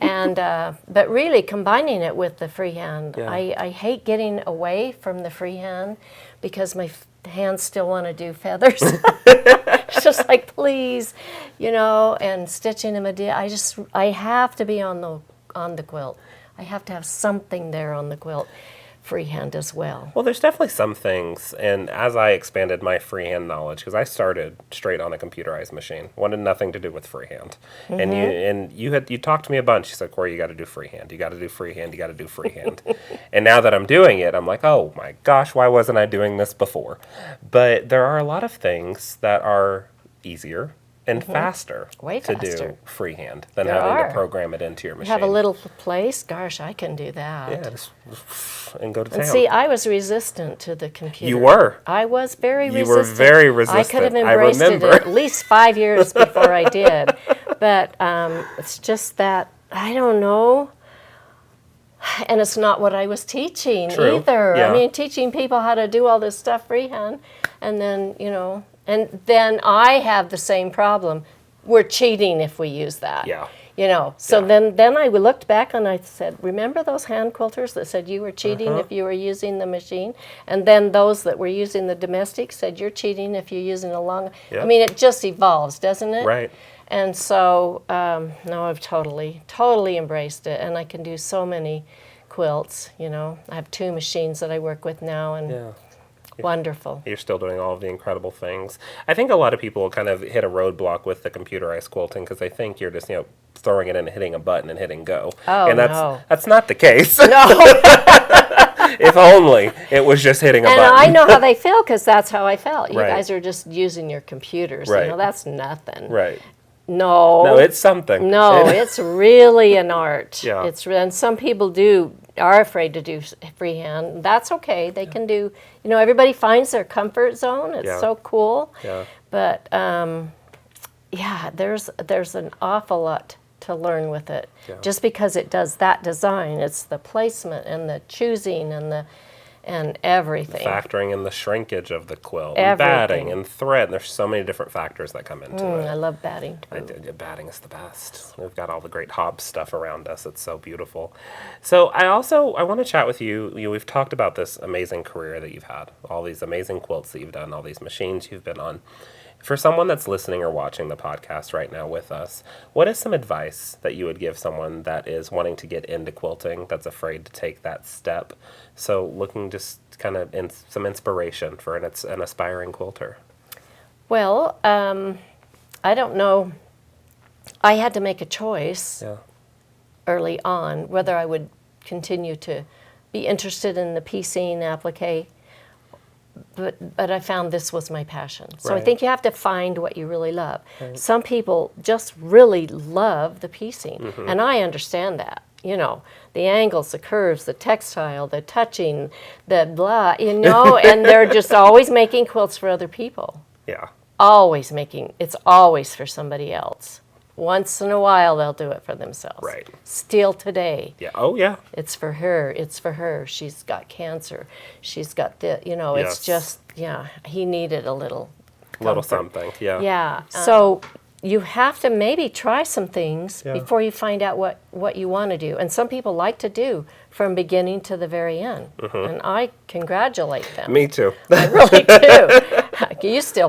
Speaker 2: And but really combining it with the freehand.
Speaker 1: Yeah.
Speaker 2: I hate getting away from the freehand because my hands still want to do feathers. It's just like, please, and stitching them I have to be on the quilt. I have to have something there on the quilt. Freehand as well.
Speaker 1: Well, there's definitely some things, and as I expanded my freehand knowledge, because I started straight on a computerized machine, wanted nothing to do with freehand, and you talked to me a bunch. You said, Corey, you got to do freehand. You got to do freehand. You got to do freehand. And now that I'm doing it, I'm like, oh my gosh, why wasn't I doing this before? But there are a lot of things that are easier and faster to do freehand than having to program it into your machine.
Speaker 2: You have a little place? Gosh, I can do that.
Speaker 1: Yeah, and go to town.
Speaker 2: And see, I was resistant to the computer.
Speaker 1: You were.
Speaker 2: I was very resistant.
Speaker 1: You were very resistant.
Speaker 2: I could have embraced it at least 5 years before I did. But it's just that, I don't know. And it's not what I was teaching either.
Speaker 1: Yeah.
Speaker 2: I mean, teaching people how to do all this stuff freehand, and then, and then I have the same problem. We're cheating if we use that.
Speaker 1: Yeah.
Speaker 2: So then I looked back and I said, remember those hand quilters that said you were cheating if you were using the machine? And then those that were using the domestic said you're cheating if you're using a long...
Speaker 1: Yep.
Speaker 2: I mean, it just evolves, doesn't it?
Speaker 1: Right.
Speaker 2: And so, no, I've totally embraced it. And I can do so many quilts, I have 2 machines that I work with now, and wonderful.
Speaker 1: You're still doing all of the incredible things. I think a lot of people kind of hit a roadblock with the computerized quilting because they think you're just, throwing it in and hitting a button and hitting go.
Speaker 2: Oh,
Speaker 1: and that's not the case.
Speaker 2: No.
Speaker 1: If only it was just hitting a button.
Speaker 2: And I know how they feel because that's how I felt. You
Speaker 1: Right.
Speaker 2: guys are just using your computers.
Speaker 1: Right.
Speaker 2: That's nothing.
Speaker 1: Right.
Speaker 2: No,
Speaker 1: it's something.
Speaker 2: No, it's really an art.
Speaker 1: Yeah.
Speaker 2: And some people are afraid to do freehand. That's okay. They can do. Everybody finds their comfort zone. It's so cool.
Speaker 1: Yeah.
Speaker 2: But there's an awful lot to learn with it.
Speaker 1: Yeah.
Speaker 2: Just because it does that design, it's the placement and the choosing and everything.
Speaker 1: Factoring in the shrinkage of the quilt,
Speaker 2: Everything.
Speaker 1: and batting and thread. There's so many different factors that come into it.
Speaker 2: I love batting too.
Speaker 1: Batting is the best. We've got all the great Hobbs stuff around us. It's so beautiful. So I want to chat with you. We've talked about this amazing career that you've had, all these amazing quilts that you've done, all these machines you've been on. For someone that's listening or watching the podcast right now with us, what is some advice that you would give someone that is wanting to get into quilting, that's afraid to take that step? So looking just kind of in some inspiration for an aspiring quilter.
Speaker 2: Well, I don't know. I had to make a choice early on whether I would continue to be interested in the piecing applique. But I found this was my passion. So I think you have to find what you really love. Right. Some people just really love the piecing, and I understand that. The angles, the curves, the textile, the touching, the blah, and they're just always making quilts for other people.
Speaker 1: Yeah.
Speaker 2: It's always for somebody else. Once in a while, they'll do it for themselves.
Speaker 1: Right.
Speaker 2: Still today.
Speaker 1: Yeah. Oh, yeah.
Speaker 2: It's for her. It's for her. She's got cancer. She's got the, it's just, he needed a little comfort.
Speaker 1: Little something, yeah.
Speaker 2: Yeah. So you have to maybe try some things before you find out what you want to do. And some people like to do from beginning to the very end. And I congratulate them.
Speaker 1: Me too.
Speaker 2: I really do.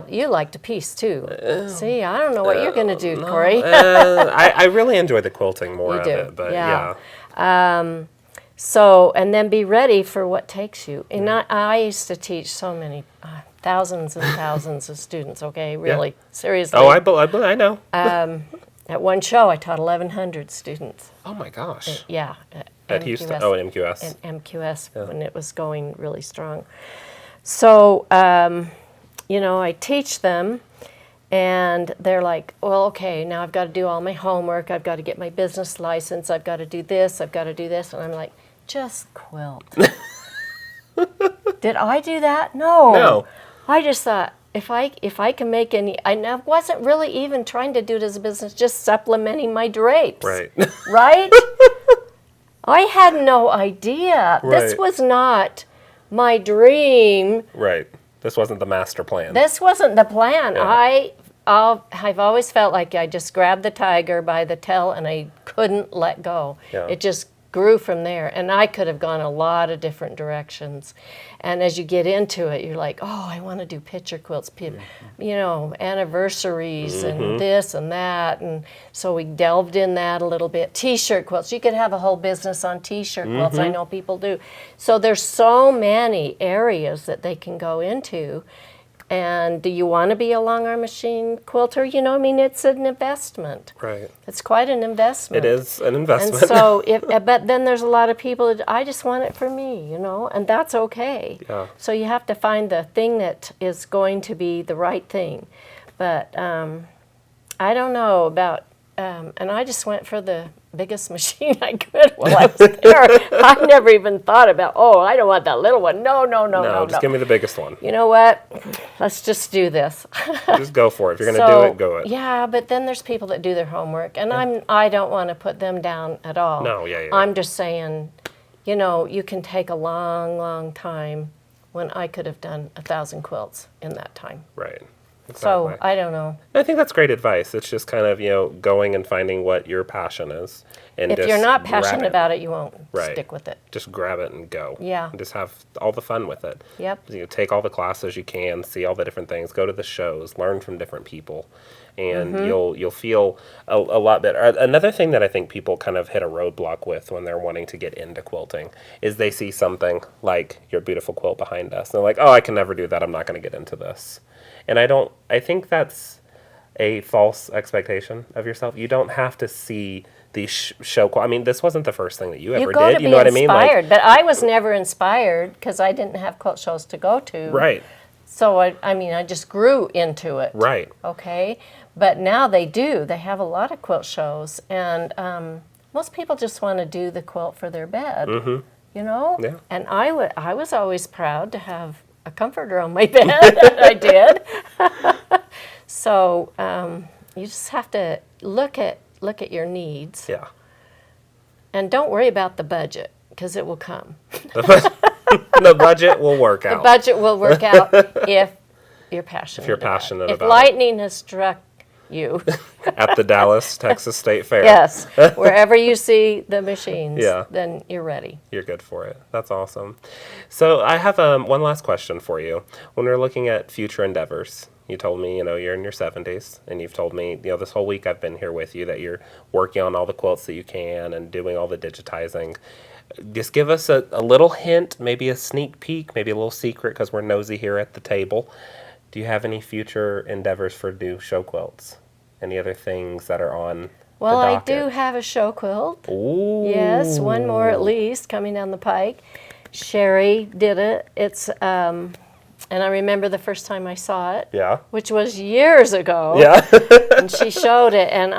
Speaker 2: You like to piece too. See, I don't know what you're going to do, Corey.
Speaker 1: I really enjoy the quilting more of it, but
Speaker 2: so, and then be ready for what takes you. And I used to teach so many, thousands and thousands of students, okay, really, seriously.
Speaker 1: Oh, I know.
Speaker 2: At one show, I taught 1,100 students.
Speaker 1: Oh my gosh.
Speaker 2: Yeah.
Speaker 1: At Houston? Oh, at MQS.
Speaker 2: At MQS, when it was going really strong. So, I teach them, and they're like, well, okay, now I've got to do all my homework. I've got to get my business license. I've got to do this. I've got to do this. And I'm like, just quilt. Did I do that? No. I just thought, if I can make any, I wasn't really even trying to do it as a business, just supplementing my drapes.
Speaker 1: Right.
Speaker 2: Right? I had no idea.
Speaker 1: Right.
Speaker 2: This was not my dream.
Speaker 1: Right. This wasn't the master plan.
Speaker 2: This wasn't the plan.
Speaker 1: Yeah.
Speaker 2: I've always felt like I just grabbed the tiger by the tail and I couldn't let go.
Speaker 1: Yeah.
Speaker 2: It just grew from there, and I could have gone a lot of different directions. And as you get into it, you're like, oh, I want to do picture quilts, you know, anniversaries and this and that. And so we delved in that a little bit. T-shirt quilts. You could have a whole business on T-shirt quilts. I know people do. So there's so many areas that they can go into. And do you want to be a long arm machine quilter? You know, I mean, it's an investment.
Speaker 1: Right.
Speaker 2: It's quite an investment.
Speaker 1: It is an investment.
Speaker 2: And so, but then there's a lot of people that I just want it for me, you know, and that's okay.
Speaker 1: Yeah.
Speaker 2: So you have to find the thing that is going to be the right thing. But I don't know about, and I just went for the biggest machine I could while I was there. I never even thought about, oh, I don't want that little one. No.
Speaker 1: Just give me the biggest one.
Speaker 2: You know what? Let's just do this.
Speaker 1: Just go for it. If you're going to do it, go it.
Speaker 2: Yeah, but then there's people that do their homework, and I don't want to put them down at all.
Speaker 1: No, yeah.
Speaker 2: I'm just saying, you know, you can take a long, long time when I could have done 1,000 quilts in that time.
Speaker 1: Right. Exactly.
Speaker 2: So, I don't know.
Speaker 1: I think that's great advice. It's just kind of, you know, going and finding what your passion is. And
Speaker 2: If
Speaker 1: just
Speaker 2: you're not
Speaker 1: grab
Speaker 2: passionate
Speaker 1: it.
Speaker 2: about it, you won't
Speaker 1: Right.
Speaker 2: stick with it.
Speaker 1: Just grab it and go.
Speaker 2: Yeah.
Speaker 1: And just have all the fun with it.
Speaker 2: Yep.
Speaker 1: You know, take all the classes you can, see all the different things, go to the shows, learn from different people, and you'll feel a lot better. Another thing that I think people kind of hit a roadblock with when they're wanting to get into quilting is they see something like your beautiful quilt behind us. And they're like, oh, I can never do that. I'm not going to get into this. And I think that's a false expectation of yourself. You don't have to see these show. I mean, this wasn't the first thing that you ever
Speaker 2: go
Speaker 1: did.
Speaker 2: to
Speaker 1: You
Speaker 2: be
Speaker 1: know what I mean?
Speaker 2: inspired, but I was never inspired because I didn't have quilt shows to go to.
Speaker 1: Right.
Speaker 2: So, I mean, I just grew into it.
Speaker 1: Right.
Speaker 2: Okay? But now they do. They have a lot of quilt shows. And most people just want to do the quilt for their bed. You know?
Speaker 1: Yeah.
Speaker 2: And I was always proud to have a comforter on my bed. I did. So you just have to look at your needs.
Speaker 1: Yeah.
Speaker 2: And don't worry about the budget, because it will come.
Speaker 1: The budget will work out.
Speaker 2: The budget will work out if you're passionate.
Speaker 1: If you're passionate
Speaker 2: about it.
Speaker 1: about
Speaker 2: If lightning has struck you,
Speaker 1: at the Dallas, Texas State Fair.
Speaker 2: yes, wherever you see the machines,
Speaker 1: Yeah.
Speaker 2: then you're ready.
Speaker 1: You're good for it. That's awesome. So I have one last question for you. When we're looking at future endeavors, you told me, you know, you're in your 70s, and you've told me, you know, this whole week I've been here with you that you're working on all the quilts that you can and doing all the digitizing. Just give us a little hint, maybe a sneak peek, maybe a little secret, because we're nosy here at the table. Do you have any future endeavors for new show quilts? Any other things that are on
Speaker 2: Well,
Speaker 1: the
Speaker 2: I
Speaker 1: docket?
Speaker 2: do have a show quilt.
Speaker 1: Ooh.
Speaker 2: Yes, one more at least coming down the pike. Sherry did it. It's and I remember the first time I saw it.
Speaker 1: Yeah.
Speaker 2: Which was years ago.
Speaker 1: Yeah.
Speaker 2: And she showed it, and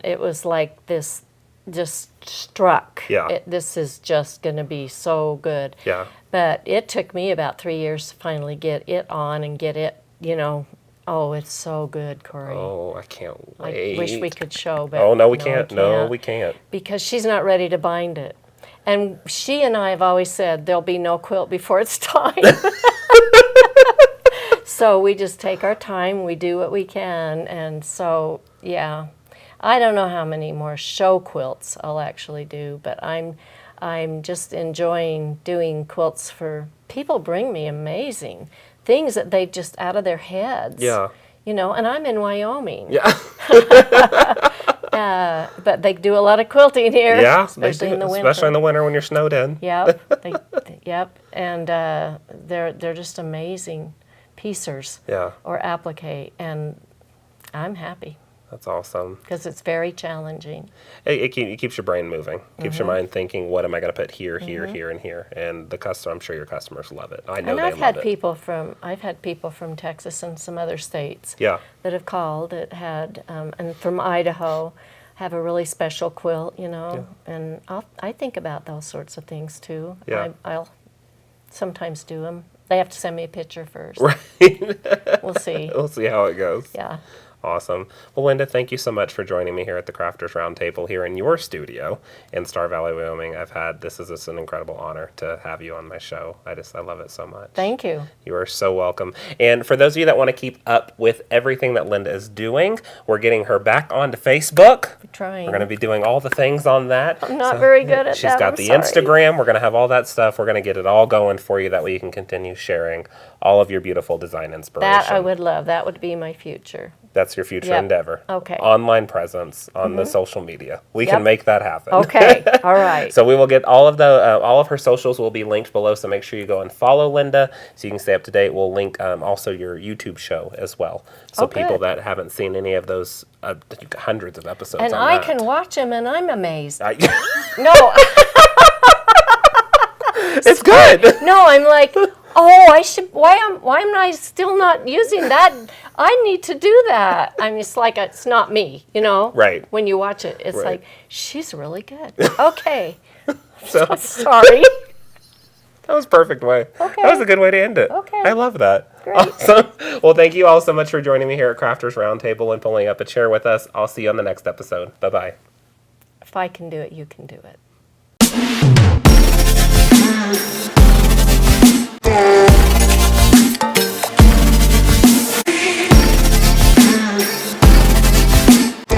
Speaker 2: it was like this just struck.
Speaker 1: Yeah.
Speaker 2: This is just going to be so good.
Speaker 1: Yeah.
Speaker 2: But it took me about 3 years to finally get it on and get it, you know. Oh, it's so good, Corey.
Speaker 1: Oh, I can't
Speaker 2: I
Speaker 1: wait.
Speaker 2: wish we could show, but
Speaker 1: Oh, no, we can't. No, we can't.
Speaker 2: Because she's not ready to bind it. And she and I have always said there'll be no quilt before it's time. So we just take our time, we do what we can, and so, yeah. I don't know how many more show quilts I'll actually do, but I'm just enjoying doing quilts for people. Bring me amazing things that they've just out of their heads.
Speaker 1: Yeah.
Speaker 2: You know, and I'm in Wyoming.
Speaker 1: Yeah.
Speaker 2: But they do a lot of quilting here.
Speaker 1: Yeah,
Speaker 2: especially
Speaker 1: they do,
Speaker 2: in the winter.
Speaker 1: especially in the winter when you're snowed in.
Speaker 2: Yep. Yep. And they're just amazing piecers.
Speaker 1: Yeah.
Speaker 2: Or applique, and I'm happy
Speaker 1: That's awesome.
Speaker 2: because it's very challenging.
Speaker 1: It keeps your brain moving. Keeps your mind thinking, what am I going to put here, here, here, and here? And I'm sure your customers love it. I know
Speaker 2: And
Speaker 1: they
Speaker 2: I've
Speaker 1: love
Speaker 2: had
Speaker 1: it.
Speaker 2: I've had people from Texas and some other states
Speaker 1: Yeah.
Speaker 2: that have called that had and from Idaho have a really special quilt, you know. And I think about those sorts of things too.
Speaker 1: Yeah.
Speaker 2: I'll sometimes do them. They have to send me a picture first.
Speaker 1: Right.
Speaker 2: We'll see.
Speaker 1: We'll see how it goes.
Speaker 2: Yeah.
Speaker 1: Awesome. Well, Linda, thank you so much for joining me here at the Crafters Roundtable here in your studio in Star Valley, Wyoming. This is just an incredible honor to have you on my show. I love it so much.
Speaker 2: Thank you.
Speaker 1: You are so welcome. And for those of you that want to keep up with everything that Linda is doing, we're getting her back onto Facebook.
Speaker 2: We're trying.
Speaker 1: We're going to be doing all the things on that.
Speaker 2: I'm not very good at
Speaker 1: She's
Speaker 2: that.
Speaker 1: got
Speaker 2: I'm
Speaker 1: the
Speaker 2: sorry.
Speaker 1: Instagram. We're going to have all that stuff. We're going to get it all going for you. That way you can continue sharing all of your beautiful design inspiration.
Speaker 2: That I would love. That would be my future.
Speaker 1: That's your future
Speaker 2: Yep.
Speaker 1: endeavor.
Speaker 2: Okay.
Speaker 1: Online presence on the social media. We
Speaker 2: Yep.
Speaker 1: can make that happen.
Speaker 2: Okay. All right.
Speaker 1: So we will get all of her socials will be linked below. So make sure you go and follow Linda so you can stay up to date. We'll link also your YouTube show as well. So
Speaker 2: Okay.
Speaker 1: people that haven't seen any of those hundreds of episodes.
Speaker 2: And
Speaker 1: on
Speaker 2: I
Speaker 1: that.
Speaker 2: can watch them, and I'm amazed.
Speaker 1: I-
Speaker 2: No,
Speaker 1: it's good.
Speaker 2: no, I'm like, oh, I should. Why am I still not using that? I need to do that. I mean, it's like it's not me, you know.
Speaker 1: Right.
Speaker 2: When you watch it, it's
Speaker 1: Right.
Speaker 2: like she's really good. Okay.
Speaker 1: So
Speaker 2: Sorry.
Speaker 1: that was a perfect way.
Speaker 2: Okay.
Speaker 1: That was a good way to end it.
Speaker 2: Okay.
Speaker 1: I love that.
Speaker 2: Great.
Speaker 1: Awesome. Well, thank you all so much for joining me here at Crafters Roundtable and pulling up a chair with us. I'll see you on the next episode. Bye-bye.
Speaker 2: If I can do it, you can do it.